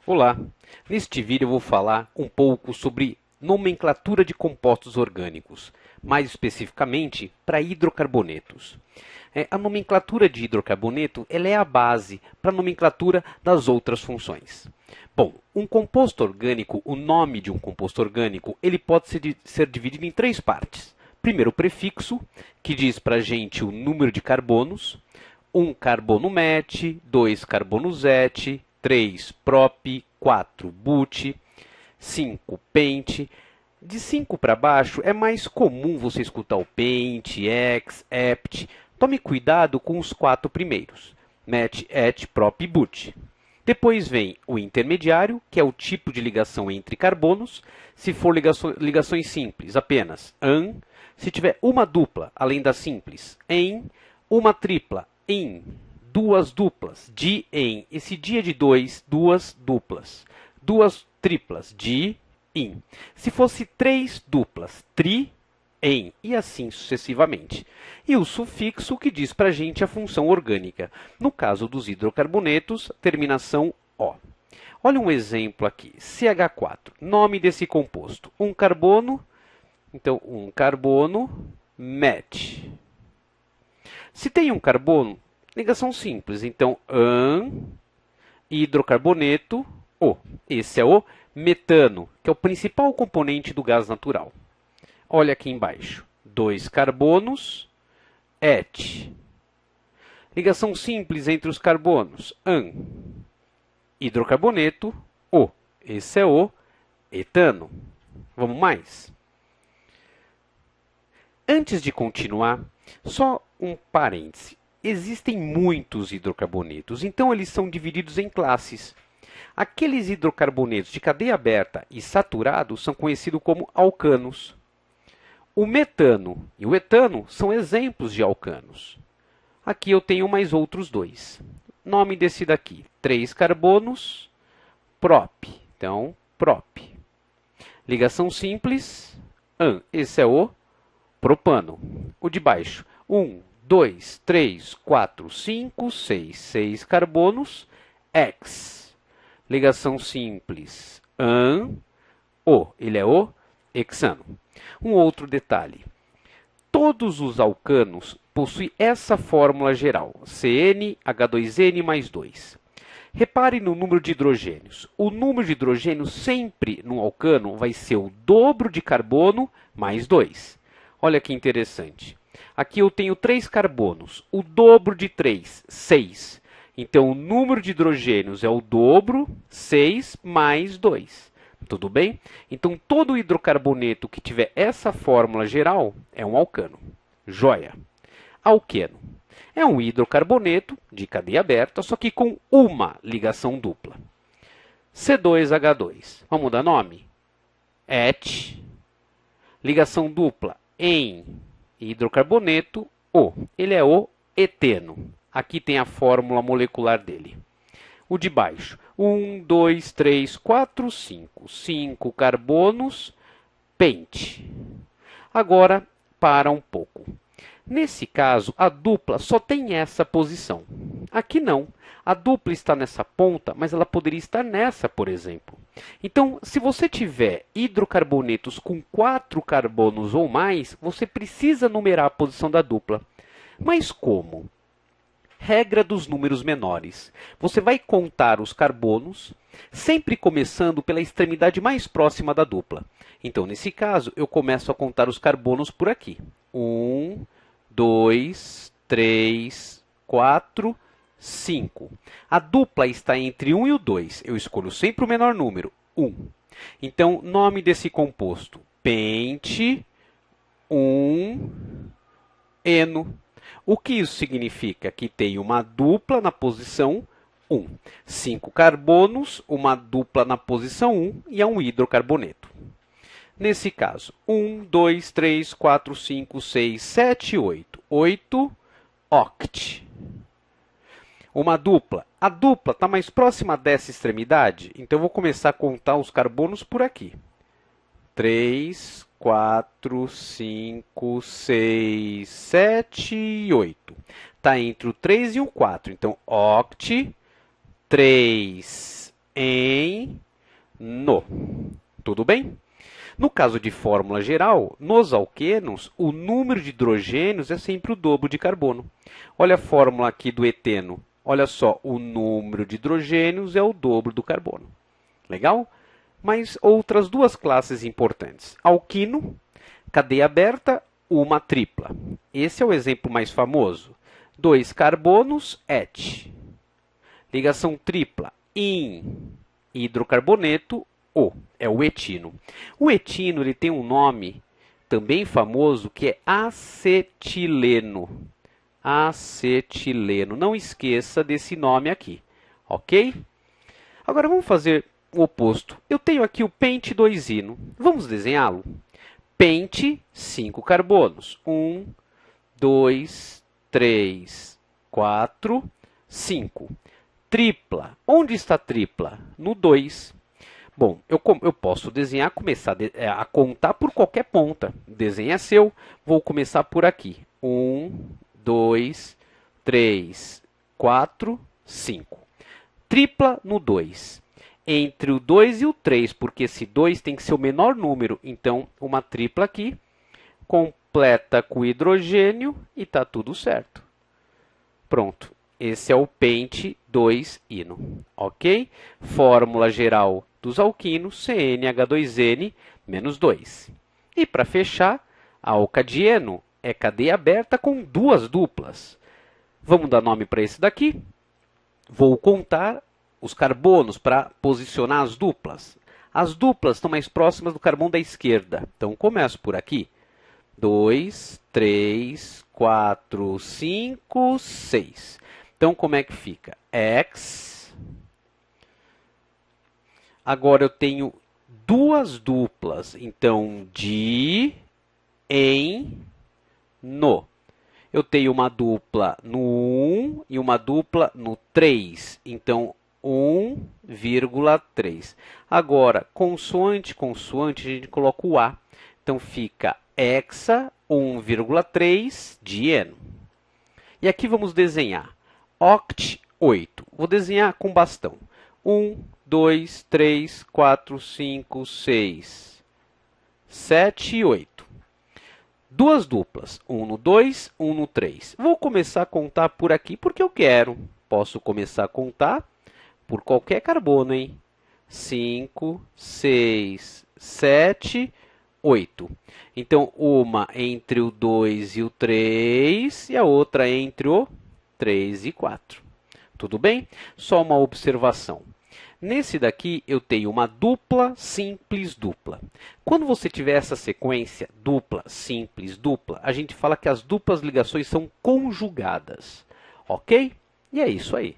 Olá! Neste vídeo eu vou falar um pouco sobre nomenclatura de compostos orgânicos, mais especificamente para hidrocarbonetos. A nomenclatura de hidrocarboneto ela é a base para a nomenclatura das outras funções. Bom, um composto orgânico, o nome de um composto orgânico, ele pode ser dividido em três partes. Primeiro, o prefixo, que diz para a gente o número de carbonos. 1 carbono met, 2 carbonos et, 3 prop, 4 but, 5 pent. De 5 para baixo é mais comum você escutar o pent, ex, ept. Tome cuidado com os 4 primeiros, met, et, prop e but. Depois vem o intermediário, que é o tipo de ligação entre carbonos. Se for ligações simples, apenas an. Se tiver uma dupla, além da simples, em. Uma tripla, in. Duas duplas, di, em. Esse di é de 2, duas duplas. Duas triplas, di, in. Se fosse 3 duplas, tri, em. E assim sucessivamente. E o sufixo que diz para a gente a função orgânica. No caso dos hidrocarbonetos, terminação O. Olha um exemplo aqui. CH4, nome desse composto. Um carbono, então um carbono met. Se tem um carbono, ligação simples. Então, an, hidrocarboneto, O. Esse é o metano, que é o principal componente do gás natural. Olha aqui embaixo. 2 carbonos, et. Ligação simples entre os carbonos. An, hidrocarboneto, O. Esse é o etano. Vamos mais? Antes de continuar, só um parêntese. Existem muitos hidrocarbonetos, então eles são divididos em classes. Aqueles hidrocarbonetos de cadeia aberta e saturados são conhecidos como alcanos. O metano e o etano são exemplos de alcanos. Aqui eu tenho mais outros dois. Nome desse daqui, 3 carbonos, prop. Então, prop. Ligação simples, an. Esse é o propano. O de baixo, 1, 2, 3, 4, 5, 6. 6 carbonos, ex. Ligação simples, an. O. Ele é o hexano. Um outro detalhe. Todos os alcanos possuem essa fórmula geral, CnH2n mais 2. Repare no número de hidrogênios. O número de hidrogênios sempre no alcano vai ser o dobro de carbono mais 2. Olha que interessante. Aqui eu tenho 3 carbonos. O dobro de 3, 6. Então, o número de hidrogênios é o dobro, 6 mais 2. Tudo bem? Então, todo hidrocarboneto que tiver essa fórmula geral é um alcano. Joia! Alqueno. É um hidrocarboneto de cadeia aberta, só que com uma ligação dupla. C2H2. Vamos dar nome? Et. Ligação dupla em hidrocarboneto, O. Ele é o eteno. Aqui tem a fórmula molecular dele. O de baixo, 1, 2, 3, 4, 5. 5 carbonos, pent. Agora, para um pouco. Nesse caso, a dupla só tem essa posição. Aqui não. A dupla está nessa ponta, mas ela poderia estar nessa, por exemplo. Então, se você tiver hidrocarbonetos com 4 carbonos ou mais, você precisa numerar a posição da dupla. Mas como? Regra dos números menores. Você vai contar os carbonos, sempre começando pela extremidade mais próxima da dupla. Então, nesse caso, eu começo a contar os carbonos por aqui. 1, 2, 3, 4, 5. A dupla está entre 1 e o 2. Eu escolho sempre o menor número, 1. Então, nome desse composto, pent, 1, eno. O que isso significa? Que tem uma dupla na posição 1. 5 carbonos, uma dupla na posição 1 e é um hidrocarboneto. Nesse caso, 1, 2, 3, 4, 5, 6, 7, 8. 8 oct. Uma dupla. A dupla está mais próxima dessa extremidade, então eu vou começar a contar os carbonos por aqui. 3, 4, 5, 6, 7 e 8. Está entre o 3 e o 4. Então, oct, 3 em, no. Tudo bem? No caso de fórmula geral, nos alquenos, o número de hidrogênios é sempre o dobro de carbono. Olha a fórmula aqui do eteno. Olha só, o número de hidrogênios é o dobro do carbono. Legal? Mas outras duas classes importantes. Alquino, cadeia aberta, uma tripla. Esse é o exemplo mais famoso. 2 carbonos, et. Ligação tripla, in, hidrocarboneto, O, é o etino. O etino ele tem um nome também famoso que é acetileno. Acetileno. Não esqueça desse nome aqui, ok? Agora vamos fazer o oposto. Eu tenho aqui o pente 2-ino. Vamos desenhá-lo? Pente, 5 carbonos. 1, 2, 3, 4, 5. Tripla. Onde está a tripla? No 2. Bom, eu posso desenhar, começar a contar por qualquer ponta. O desenho é seu. Vou começar por aqui. 1, 2, 3, 4, 5. Tripla no 2. Entre o 2 e o 3, porque esse 2 tem que ser o menor número. Então, uma tripla aqui, completa com hidrogênio e está tudo certo. Pronto. Esse é o pente 2-ino, ok? Fórmula geral dos alquinos, CnH2n menos 2. E para fechar, a alcadieno é cadeia aberta com duas duplas. Vamos dar nome para esse daqui? Vou contar os carbonos para posicionar as duplas. As duplas estão mais próximas do carbono da esquerda. Então, começo por aqui. 2, 3, 4, 5, 6. Então, como é que fica? X. Agora, eu tenho duas duplas. Então, di, em, no. Eu tenho uma dupla no 1 e uma dupla no 3. Então, 1,3. Agora, consoante, consoante, a gente coloca o A. Então, fica hexa 1,3 dieno. E aqui vamos desenhar. Oct 8. Vou desenhar com bastão. 1, 2, 3, 4, 5, 6, 7 e 8. Duas duplas. 1 no 2, 1 no 3. Vou começar a contar por aqui porque eu quero. Posso começar a contar por qualquer carbono, hein? 5, 6, 7, 8. Então, uma entre o 2 e o 3 e a outra entre o 3 e 4. Tudo bem? Só uma observação. Nesse daqui, eu tenho uma dupla, simples, dupla. Quando você tiver essa sequência, dupla, simples, dupla, a gente fala que as duplas ligações são conjugadas. Ok? E é isso aí.